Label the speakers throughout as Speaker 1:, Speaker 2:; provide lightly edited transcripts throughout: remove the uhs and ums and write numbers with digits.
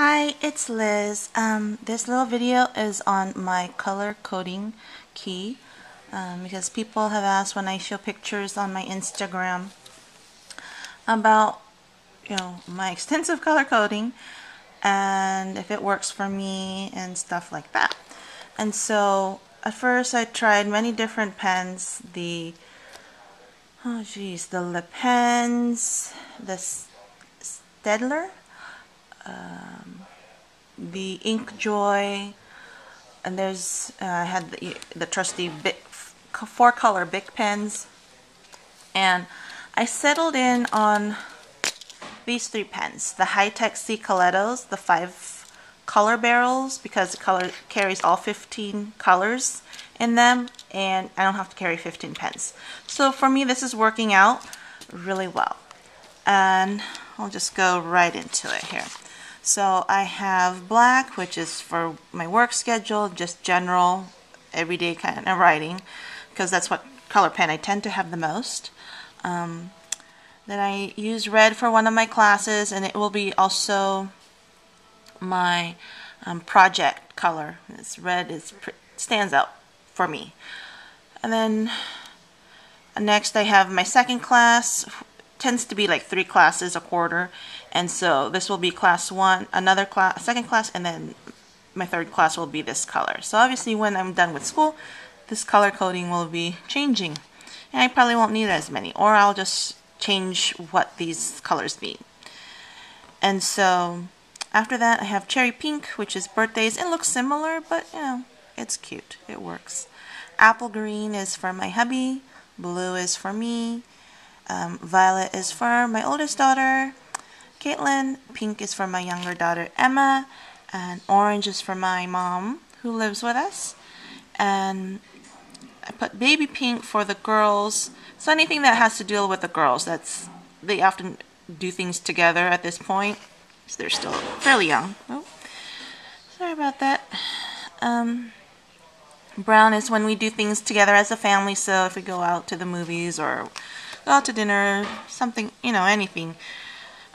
Speaker 1: Hi, it's Liz. This little video is on my color coding key because people have asked when I show pictures on my Instagram about my extensive color coding and if it works for me and stuff like that. And so at first I tried many different pens, the lip pens, the Staedler, the Ink Joy, and there's I had the trusty four color Bic pens, and I settled in on these three pens, the Hi-tec C Coletos, the 5 color barrels, because the color carries all 15 colors in them and I don't have to carry 15 pens. So for me this is working out really well, and I'll just go right into it here. So I have black, which is for my work schedule, just general everyday kind of writing, because that's what color pen I tend to have the most. Then I use red for one of my classes, and it will be also my project color. It's red, stands out for me. And then next I have my second class. Tends to be like 3 classes a quarter, and so this will be class 1, another class, second class, and then my third class will be this color. So obviously when I'm done with school, this color coding will be changing, and I probably won't need as many, or I'll just change what these colors mean. And so after that I have cherry pink, which is birthdays. It looks similar, but it's cute, it works. Apple green is for my hubby, blue is for me, violet is for my oldest daughter, Caitlin, pink is for my younger daughter, Emma, and orange is for my mom, who lives with us. And I put baby pink for the girls, so anything that has to deal with the girls, they often do things together at this point, because they're still fairly young. Oh, sorry about that. Brown is when we do things together as a family, so if we go out to the movies or go out to dinner, something, anything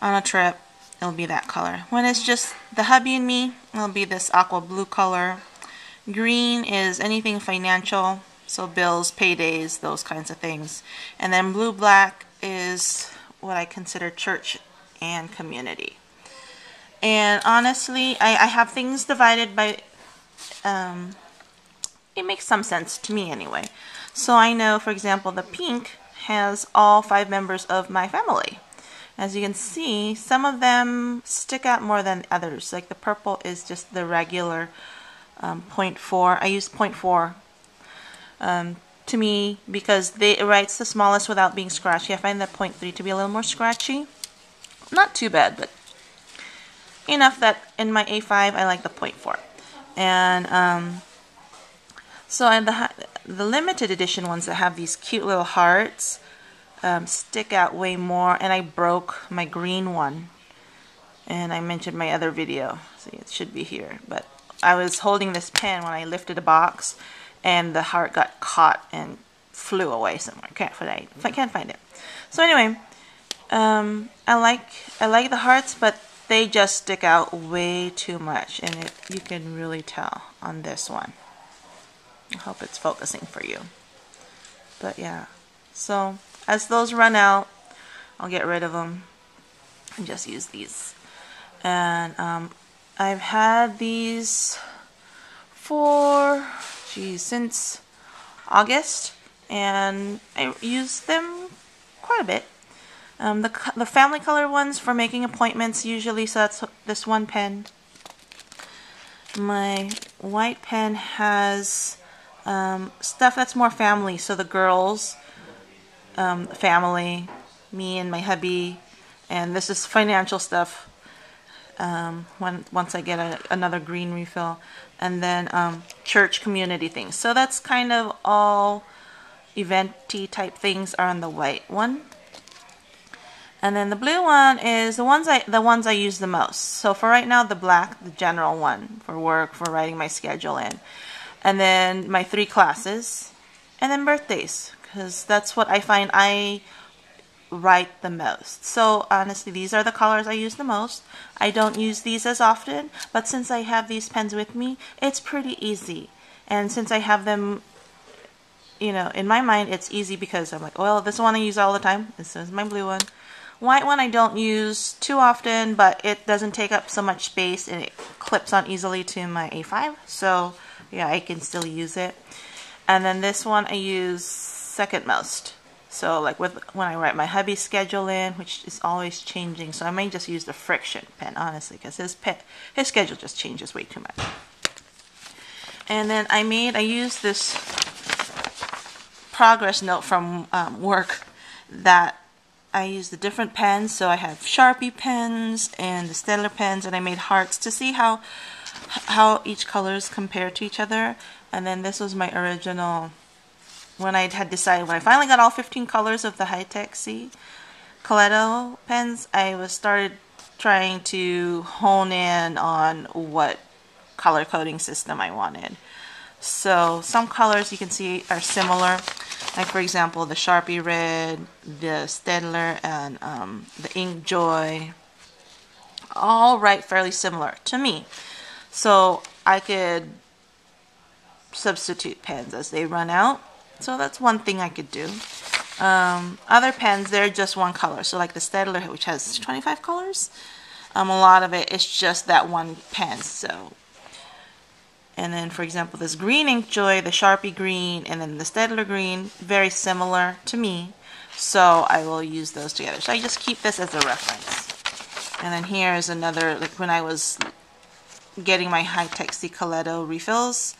Speaker 1: on a trip, it'll be that color. When it's just the hubby and me, it'll be this aqua blue color. Green is anything financial, so bills, paydays, those kinds of things. And then blue black is what I consider church and community. And honestly, I have things divided by it makes some sense to me anyway. So I know, for example, the pink has all 5 members of my family. As you can see, some of them stick out more than others. Like the purple is just the regular 0.4. I use 0.4 to me because it writes the smallest without being scratchy. I find that 0.3 to be a little more scratchy. Not too bad, but enough that in my A5 I like the 0.4. And so in the limited edition ones that have these cute little hearts stick out way more, and I broke my green one, and I mentioned my other video, so it should be here, but I was holding this pen when I lifted a box and the heart got caught and flew away somewhere. I can't find it. So anyway, I like the hearts, but they just stick out way too much, and you can really tell on this one. I hope it's focusing for you. But yeah, so as those run out, I'll get rid of them and just use these. And I've had these since August, and I use them quite a bit. The family color ones for making appointments usually, so that's this one pen. My white pen has stuff that's more family, so the girls, family, me and my hubby, and this is financial stuff once I get another green refill, and then church community things. So that's kind of all eventy type things are on the white one. And then the blue one is the ones I use the most. So for right now, the black, the general one for work, for writing my schedule in. And then my 3 classes, and then birthdays, because that's what I find I write the most. So honestly, these are the colors I use the most. I don't use these as often, but since I have these pens with me, it's pretty easy. And since I have them, you know, in my mind, it's easy because I'm like, well, this one I use all the time. This is my blue one. White one I don't use too often, but it doesn't take up so much space and it clips on easily to my A5. So yeah, I can still use it. And then this one I use second most. So like when I write my hubby's schedule in, which is always changing, so I may just use the friction pen, honestly, because his schedule just changes way too much. And then I used this progress note from work that I used the different pens. So I have Sharpie pens and the Staedler pens, and I made hearts to see how each colors compare to each other. And then this was my original, when I had decided, when I finally got all 15 colors of the Hi-tec C Coleto pens, I started trying to hone in on what color coding system I wanted. So some colors you can see are similar, like for example the Sharpie red, the Staedler, and the Ink Joy, all write fairly similar to me. So I could substitute pens as they run out. So that's one thing I could do. Other pens, they're just one color. So like the Staedler, which has 25 colors, a lot of it is just that one pen. So, and then for example this green Ink Joy, the Sharpie green, and then the Staedler green, very similar to me. So I will use those together. So I just keep this as a reference. And then here is another, like when I was getting my Hi-tec C Coleto refills,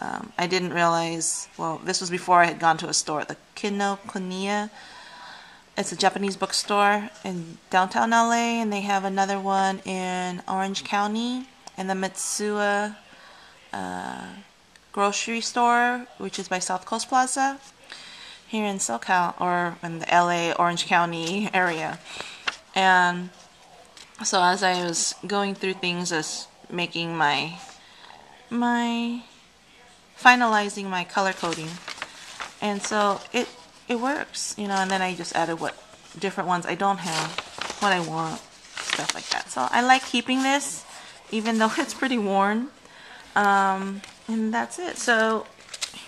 Speaker 1: I didn't realize, well, this was before I had gone to a store, the Kinokuniya. It's a Japanese bookstore in downtown LA, and they have another one in Orange County, and the Mitsuya grocery store, which is by South Coast Plaza, here in SoCal, or in the LA Orange County area. And so as I was going through things, as making finalizing my color coding, and so it works, you know. And then I just added what different ones I don't have, what I want, stuff like that. So I like keeping this, even though it's pretty worn. And that's it. So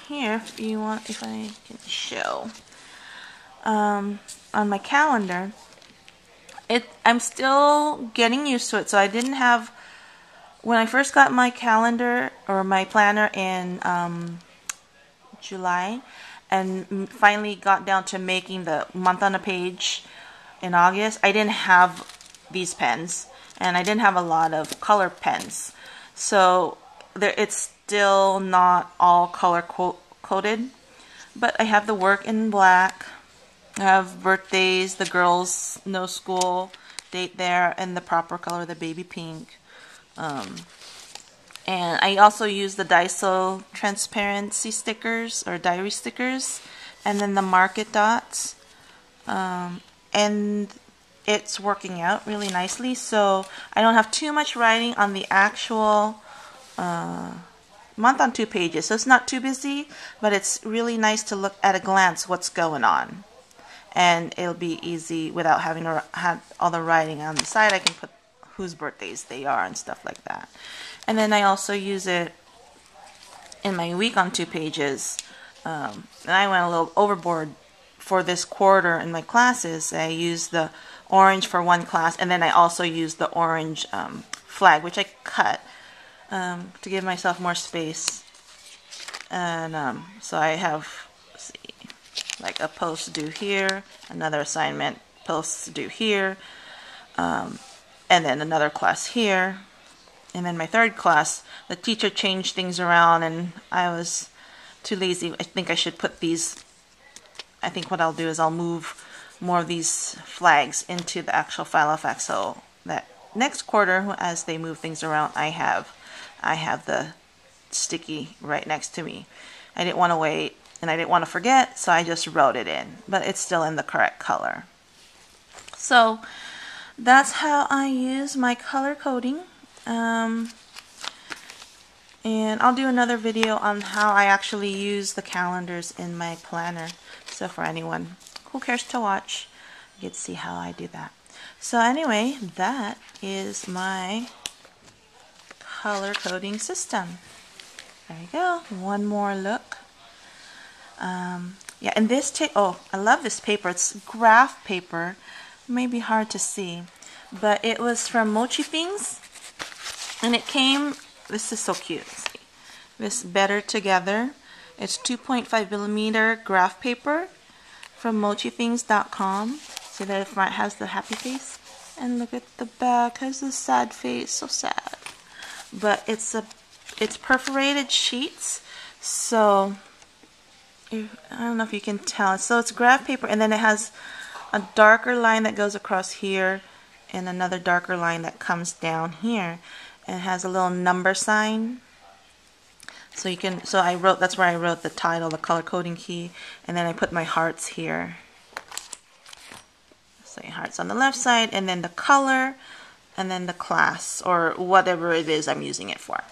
Speaker 1: here, if I can show, on my calendar, I'm still getting used to it. So I didn't have, when I first got my calendar or my planner in July, and finally got down to making the month on a page in August, I didn't have these pens, and I didn't have a lot of color pens. So it's still not all color coded, but I have the work in black. I have birthdays, the girls' no school date there, and the proper color, the baby pink. And I also use the Daiso transparency stickers or diary stickers, and then the market dots. And it's working out really nicely, so I don't have too much writing on the actual month on 2 pages. So it's not too busy, but it's really nice to look at a glance what's going on. And it'll be easy without having to have all the writing on the side. I can put whose birthdays they are and stuff like that. And then I also use it in my week on 2 pages. And I went a little overboard for this quarter in my classes. I used the orange for one class, and then I also used the orange flag, which I cut to give myself more space. And so I have, let's see, like a post due here, another assignment post due here, and then another class here. And then my third class, the teacher changed things around, and I was too lazy. I think I should put these, I think what I'll do is I'll move more of these flags into the actual Filofax, so that next quarter, as they move things around, I have the sticky right next to me. I didn't want to wait, and I didn't want to forget, so I just wrote it in, but it's still in the correct color. So that's how I use my color coding. And I'll do another video on how I actually use the calendars in my planner. So for anyone who cares to watch, You can see how I do that. So anyway, that is my color coding system. There you go. One more look. Yeah, and this oh, I love this paper. It's graph paper. It may be hard to see, but it was from Mochi Things, and it came. This is so cute. See? This Better Together. It's 2.5 millimeter graph paper from mochithings.com. See the front has the happy face, and look at the back has the sad face. So sad. But it's perforated sheets, so I don't know if you can tell. So it's graph paper, and then it has a darker line that goes across here, and another darker line that comes down here, and it has a little number sign. So you can. So I wrote. That's where I wrote the title, the color coding key, and then I put my hearts here. So hearts on the left side, and then the color, and then the class, or whatever it is I'm using it for.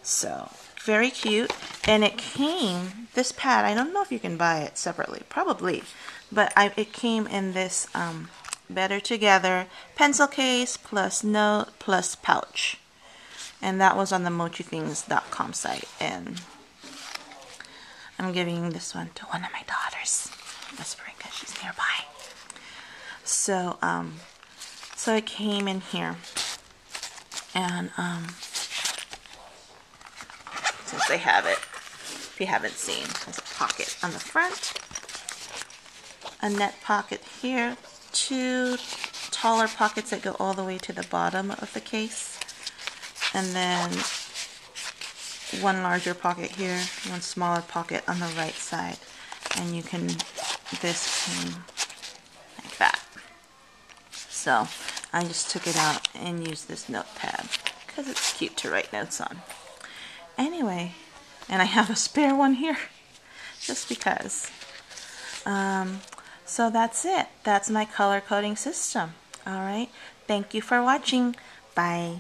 Speaker 1: So very cute. And it came, this pad, I don't know if you can buy it separately, probably, but it came in this Better Together pencil case plus note plus pouch, and that was on the mochithings.com site. And I'm giving this one to one of my daughters, whispering because she's nearby. So so it came in here, and since they have it, if you haven't seen, there's a pocket on the front, a net pocket here, two taller pockets that go all the way to the bottom of the case, and then one larger pocket here, one smaller pocket on the right side, and you can, this came like that. So I just took it out and used this notepad because it's cute to write notes on. Anyway, and I have a spare one here just because. So that's it. That's my color coding system. Alright, thank you for watching. Bye.